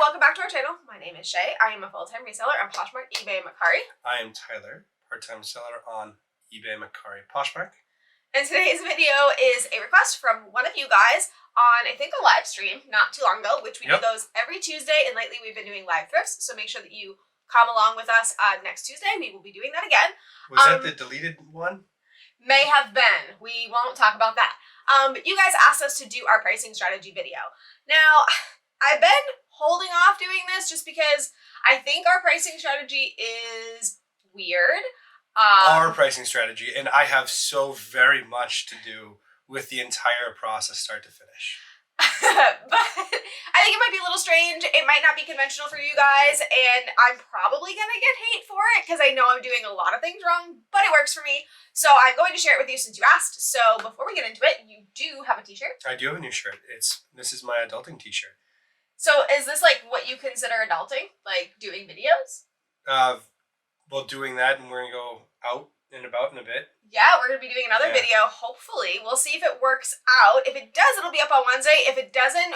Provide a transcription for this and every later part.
welcome back to our channel. My name is Shay. I am a full-time reseller on Poshmark, eBay, and Mercari. I am Tyler, part-time seller on eBay, Mercari, Poshmark. And today's video is a request from one of you guys on, I think, a live stream not too long ago, which we do those every Tuesday, and lately we've been doing live thrifts, so make sure that you come along with us next Tuesday. We will be doing that again. Was that the deleted one? May have been. We won't talk about that. But you guys asked us to do our pricing strategy video. Now, I've been holding off doing this just because I think our pricing strategy is weird. Our pricing strategy, and I have so very much to do with the entire process, start to finish. But I think it might be a little strange. It might not be conventional for you guys, and I'm probably gonna get hate for it because I know I'm doing a lot of things wrong, but it works for me. So I'm going to share it with you since you asked. So before we get into it, you do have a t-shirt. I do have a new shirt. This is my adulting t-shirt. So is this like what you consider adulting? Like doing videos? Well, doing that, and we're gonna go out and about in a bit. Yeah, we're gonna be doing another video, hopefully. We'll see if it works out. If it does, it'll be up on Wednesday. If it doesn't,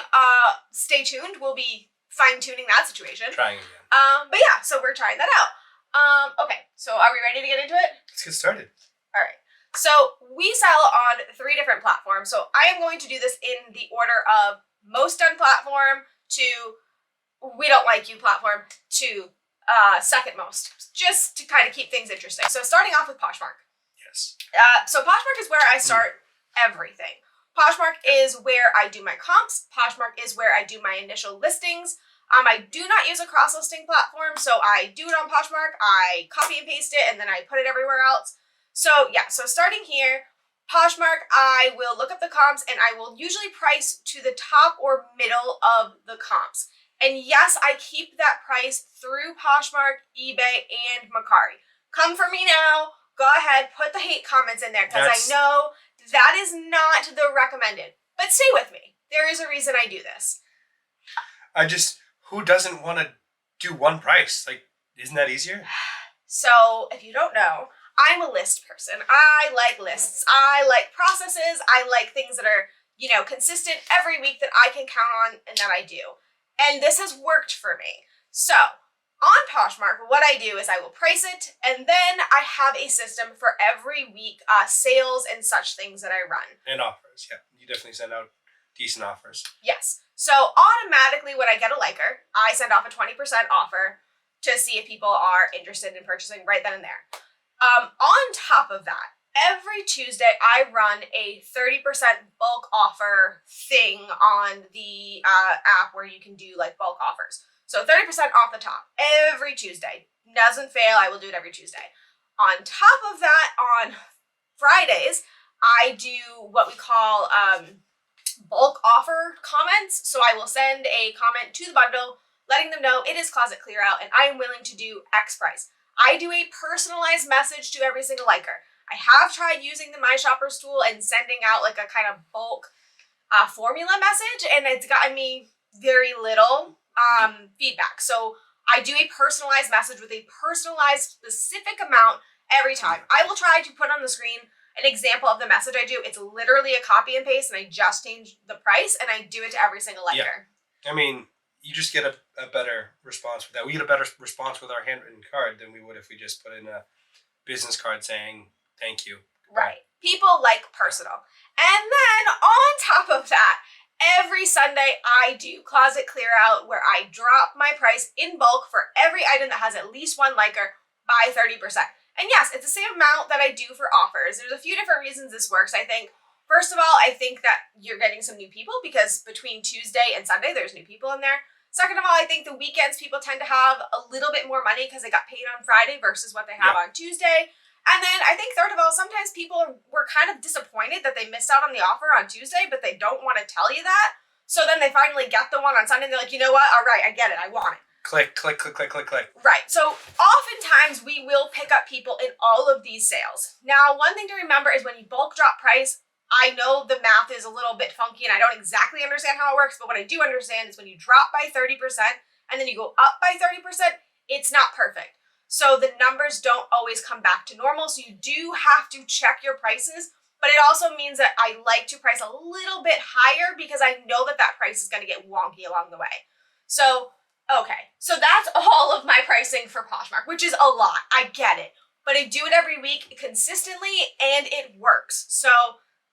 stay tuned. We'll be fine-tuning that situation. Trying again. But yeah, so we're trying that out. Okay, so are we ready to get into it? Let's get started. All right. So we sell on 3 different platforms. So I am going to do this in the order of most done platform to we don't like you platform to second most, just to kind of keep things interesting. So starting off with Poshmark. Yes. So Poshmark is where I start everything. Poshmark is where I do my comps. Poshmark is where I do my initial listings. I do not use a cross-listing platform, so I do it on Poshmark. I copy and paste it, and then I put it everywhere else. So yeah, so starting here, Poshmark, I will look up the comps, and I will usually price to the top or middle of the comps. And yes, I keep that price through Poshmark, eBay, and Mercari. Come for me now. Go ahead, put the hate comments in there, because I know that is not the recommended. But stay with me. There is a reason I do this. Who doesn't want to do one price? Like, isn't that easier? So, if you don't know, I'm a list person. I like lists. I like processes. I like things that are, consistent every week that I can count on and that I do. And this has worked for me. So, on Poshmark, what I do is I will price it, and then I have a system for every week sales and such things that I run. And offers, yeah. You definitely send out decent offers. Yes. So automatically when I get a liker, I send off a 20% offer to see if people are interested in purchasing right then and there. On top of that, every Tuesday I run a 30% bulk offer thing on the app where you can do like bulk offers. So 30% off the top every Tuesday. Doesn't fail. I will do it every Tuesday. On top of that, on Fridays, I do what we call bulk offer comments. So I will send a comment to the bundle, letting them know it is closet clear out and I am willing to do X price. I do a personalized message to every single liker. I have tried using the My Shoppers tool and sending out like a kind of bulk formula message, and it's gotten me very little feedback. So I do a personalized message with a personalized specific amount every time. I will try to put on the screen an example of the message I do. It's literally a copy and paste, and I just change the price, and I do it to every single liker. Yeah. I mean, you just get a better response with that. We get a better response with our handwritten card than we would if we just put in a business card saying thank you. Right. People like personal. And then on top of that, every Sunday I do closet clear out where I drop my price in bulk for every item that has at least one liker by 30%. And yes, it's the same amount that I do for offers. There's a few different reasons this works, I think. First of all, I think that you're getting some new people because between Tuesday and Sunday, there's new people in there. Second of all, I think the weekends people tend to have a little bit more money because they got paid on Friday versus what they have on Tuesday. And then I think third of all, sometimes people were kind of disappointed that they missed out on the offer on Tuesday, but they don't want to tell you that. So then they finally get the one on Sunday and they're like, you know what? All right, I get it. I want it. Click, click, click, click, click, click. Right. So oftentimes we will pick up people in all of these sales. Now, one thing to remember is when you bulk drop price, I know the math is a little bit funky and I don't exactly understand how it works, but what I do understand is when you drop by 30% and then you go up by 30%, it's not perfect. So the numbers don't always come back to normal. So you do have to check your prices, but it also means that I like to price a little bit higher because I know that that price is going to get wonky along the way. So Okay, so that's all of my pricing for Poshmark, which is a lot. I get it. But I do it every week consistently, and it works. So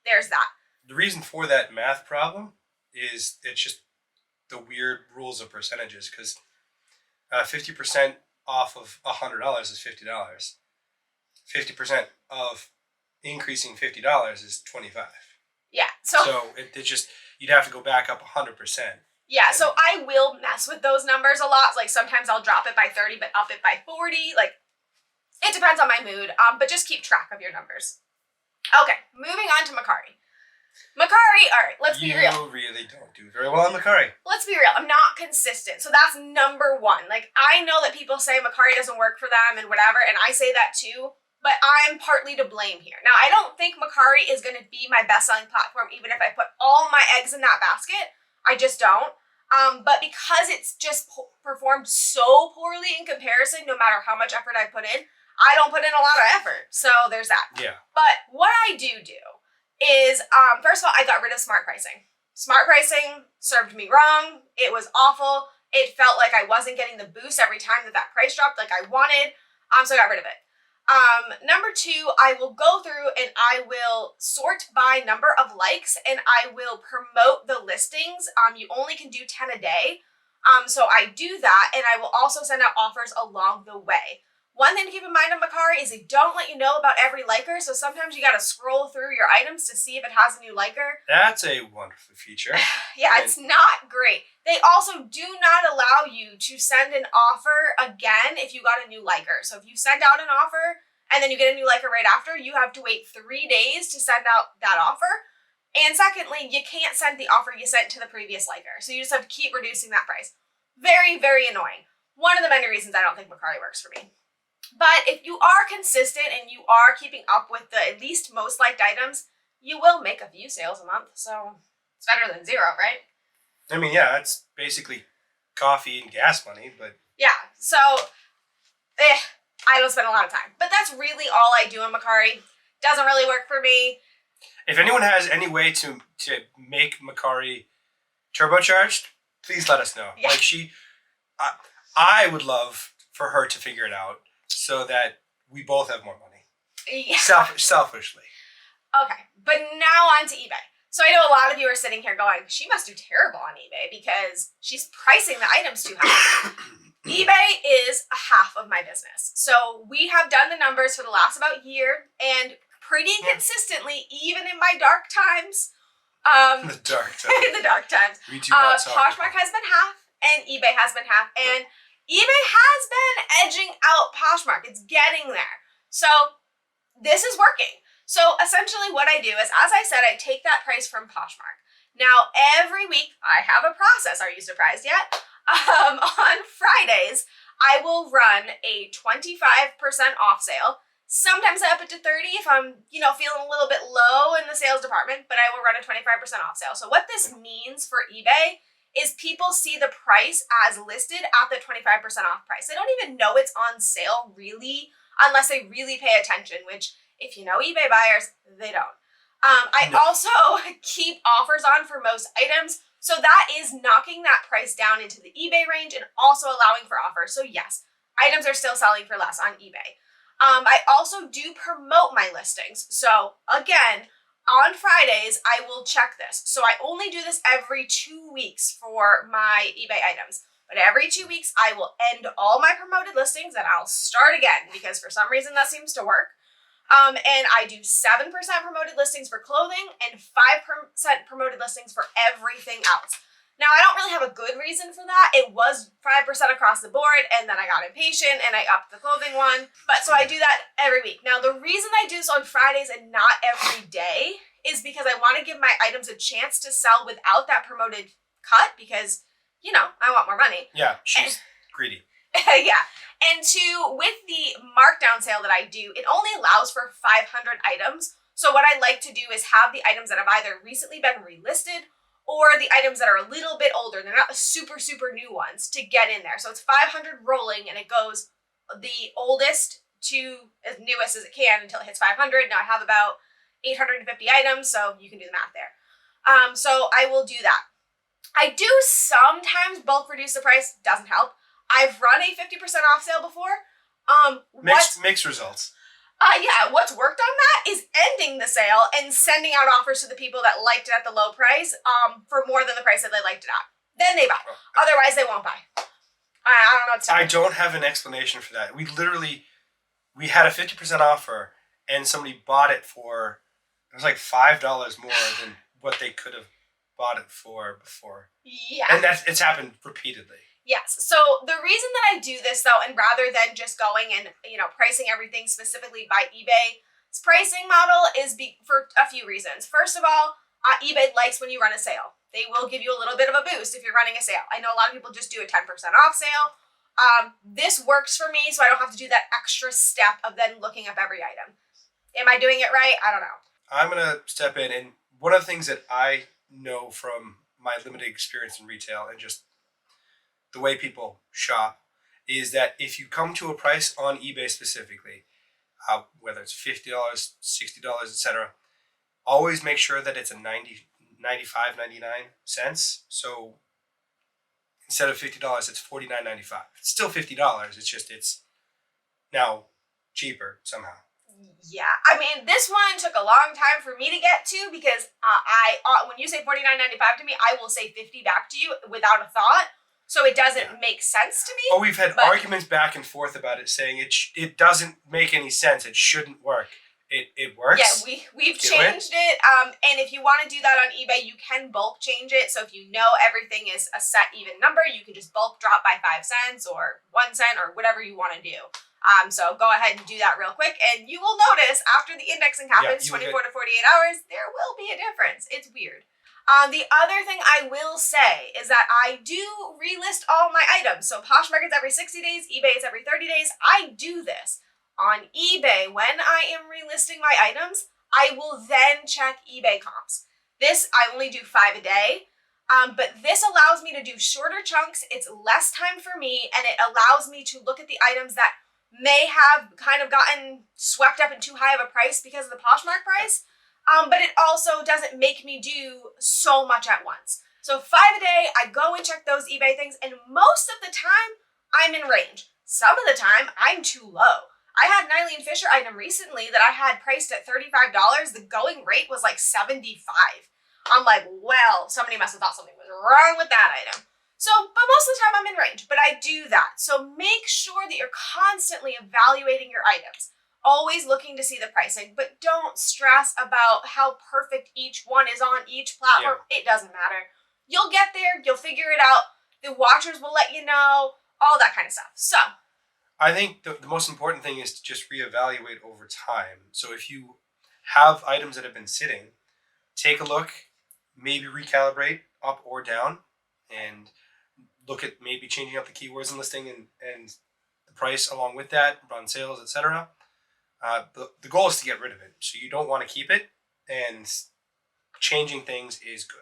there's that. The reason for that math problem is it's just the weird rules of percentages, because 50% off of $100 is $50. 50% of increasing $50 is $25. Yeah, so it just, you'd have to go back up 100%. Yeah, so I will mess with those numbers a lot. Like sometimes I'll drop it by 30, but up it by 40. Like it depends on my mood. But just keep track of your numbers. Okay, moving on to Mercari. Mercari, all right, let's be real. You really don't do very well on Mercari. Let's be real. I'm not consistent. So that's number one. Like I know that people say Mercari doesn't work for them and whatever, and I say that too. But I'm partly to blame here. Now, I don't think Mercari is going to be my best-selling platform, even if I put all my eggs in that basket. I just don't. But because it's just performed so poorly in comparison, no matter how much effort I put in, I don't put in a lot of effort. So there's that. Yeah. But what I do is, first of all, I got rid of smart pricing. Smart pricing served me wrong. It was awful. It felt like I wasn't getting the boost every time that price dropped like I wanted. So I got rid of it. Number two, I will go through and I will sort by number of likes and I will promote the listings. You only can do 10 a day. So I do that, and I will also send out offers along the way. One thing to keep in mind on Mercari is they don't let you know about every liker, so sometimes you got to scroll through your items to see if it has a new liker. That's a wonderful feature. Yeah, it's not great. They also do not allow you to send an offer again if you got a new liker. So if you send out an offer and then you get a new liker right after, you have to wait 3 days to send out that offer. And secondly, you can't send the offer you sent to the previous liker. So you just have to keep reducing that price. Very, very annoying. One of the many reasons I don't think Mercari works for me. But if you are consistent and you are keeping up with the at least most liked items, you will make a few sales a month. So it's better than zero, right? I mean, yeah, it's basically coffee and gas money, but... Yeah, so I don't spend a lot of time. But that's really all I do on Mercari. Doesn't really work for me. If anyone has any way to make Mercari turbocharged, please let us know. Yeah. Like I would love for her to figure it out so that we both have more money. Yeah. Selfishly. Okay, but now on to eBay. So I know a lot of you are sitting here going, she must do terrible on eBay because she's pricing the items too high. eBay is a half of my business. So we have done the numbers for the last about year, and pretty consistently, even in my dark times. The dark times. In the dark times. We do not talk Poshmark has been half, and eBay has been half, and eBay has been edging out Poshmark. It's getting there. So this is working. So essentially what I do is, as I said, I take that price from Poshmark. Now, every week, I have a process. Are you surprised yet? On Fridays, I will run a 25% off sale. Sometimes I up it to 30 if I'm, feeling a little bit low in the sales department, but I will run a 25% off sale. So what this means for eBay is people see the price as listed at the 25% off price. They don't even know it's on sale really, unless they really pay attention, which if you know eBay buyers, they don't. I also keep offers on for most items. So that is knocking that price down into the eBay range and also allowing for offers. So yes, items are still selling for less on eBay. I also do promote my listings. So again, on Fridays, I will check this. So I only do this every 2 weeks for my eBay items. But every 2 weeks, I will end all my promoted listings and I'll start again because for some reason that seems to work. And I do 7% promoted listings for clothing and 5% promoted listings for everything else. Now, I don't really have a good reason for that. It was 5% across the board, and then I got impatient and I upped the clothing one. But so I do that every week. Now, the reason I do this on Fridays and not every day is because I want to give my items a chance to sell without that promoted cut because, I want more money. Yeah, she's greedy. Yeah. And with the markdown sale that I do, it only allows for 500 items. So what I like to do is have the items that have either recently been relisted or the items that are a little bit older. They're not the super, super new ones to get in there. So it's 500 rolling and it goes the oldest to as newest as it can until it hits 500. Now I have about 850 items, so you can do the math there. So I will do that. I do sometimes bulk reduce the price. Doesn't help. I've run a 50% off sale before. Mixed results. Yeah, what's worked on that is ending the sale and sending out offers to the people that liked it at the low price for more than the price that they liked it at. Then they buy. Otherwise, they won't buy. I don't know what to tell you. I don't have an explanation for that. We had a 50% offer, and somebody bought it for, it was like $5 more than what they could have bought it for before. Yeah. And it's happened repeatedly. Yes. So the reason that I do this, though, and rather than just going and, pricing everything specifically by eBay's pricing model is for a few reasons. First of all, eBay likes when you run a sale. They will give you a little bit of a boost if you're running a sale. I know a lot of people just do a 10% off sale. This works for me, so I don't have to do that extra step of then looking up every item. Am I doing it right? I don't know. I'm going to step in, and one of the things that I know from my limited experience in retail and just the way people shop is that if you come to a price on eBay specifically, whether it's $50, $60, etc., always make sure that it's a 95, 99 cents. So instead of $50, it's $49.95. It's still $50. It's now cheaper somehow. Yeah, I mean, this one took a long time for me to get to because when you say $49.95 to me, I will say $50 back to you without a thought. So it doesn't make sense to me. Oh, we've had arguments back and forth about it, saying it doesn't make any sense. It shouldn't work. It works. Yeah, we've changed it. And if you want to do that on eBay, you can bulk change it. So if you know everything is a set even number, you can just bulk drop by 5 cents or 1 cent or whatever you want to do. So go ahead and do that real quick, and you will notice after the indexing happens, 24 to 48 hours, there will be a difference. It's weird. The other thing I will say is that I do relist all my items. So Poshmark is every 60 days, eBay is every 30 days. I do this. On eBay, when I am relisting my items, I will then check eBay comps. This, I only do 5 a day, but this allows me to do shorter chunks. It's less time for me, and it allows me to look at the items that may have kind of gotten swept up in too high of a price because of the Poshmark price. But it also doesn't make me do so much at once. So 5 a day, I go and check those eBay things, and most of the time, I'm in range. Some of the time, I'm too low. I had an Eileen Fisher item recently that I had priced at $35. The going rate was like $75. I'm like, well, somebody must have thought something was wrong with that item. So, but most of the time I'm in range, but I do that. So make sure that you're constantly evaluating your items. Always looking to see the pricing, but don't stress about how perfect each one is on each platform. Yeah. It doesn't matter. You'll get there. You'll figure it out. The watchers will let you know, all that kind of stuff. So I think the most important thing is to just reevaluate over time. So if you have items that have been sitting, take a look, maybe recalibrate up or down, and look at maybe changing up the keywords and listing and the price along with that, run sales, etc. The goal is to get rid of it. So you don't want to keep it, and changing things is good.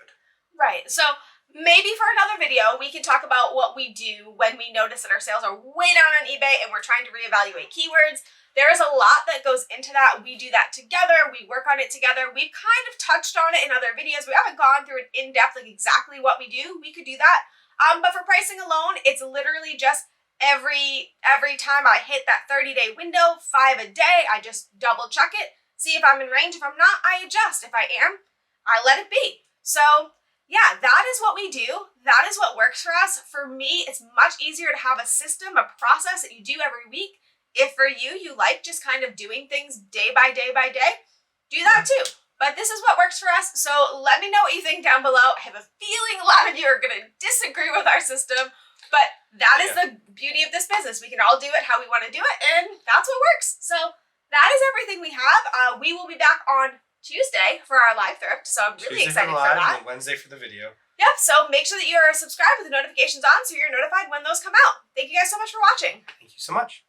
Right. So maybe for another video, we can talk about what we do when we notice that our sales are way down on eBay and we're trying to reevaluate keywords. There is a lot that goes into that. We do that together. We work on it together. We've kind of touched on it in other videos. We haven't gone through it in depth, like exactly what we do. We could do that. But for pricing alone, it's literally just every time I hit that 30-day window, 5 a day, I just double check it, see if I'm in range. If I'm not, I adjust. If I am, I let it be. So yeah, that is what we do. That is what works for us. For me, it's much easier to have a system, a process that you do every week. If for you, you like just kind of doing things day by day by day, do that too. But this is what works for us. So let me know what you think down below. I have a feeling a lot of you are going to disagree with our system, but that is the beauty of this business. We can all do it how we want to do it, and that's what works. So that is everything we have. We will be back on Tuesday for our live thrift, so I'm really excited for that. And Wednesday for the video. Yep, so make sure that you're subscribed with the notifications on so you're notified when those come out. Thank you guys so much for watching. Thank you so much.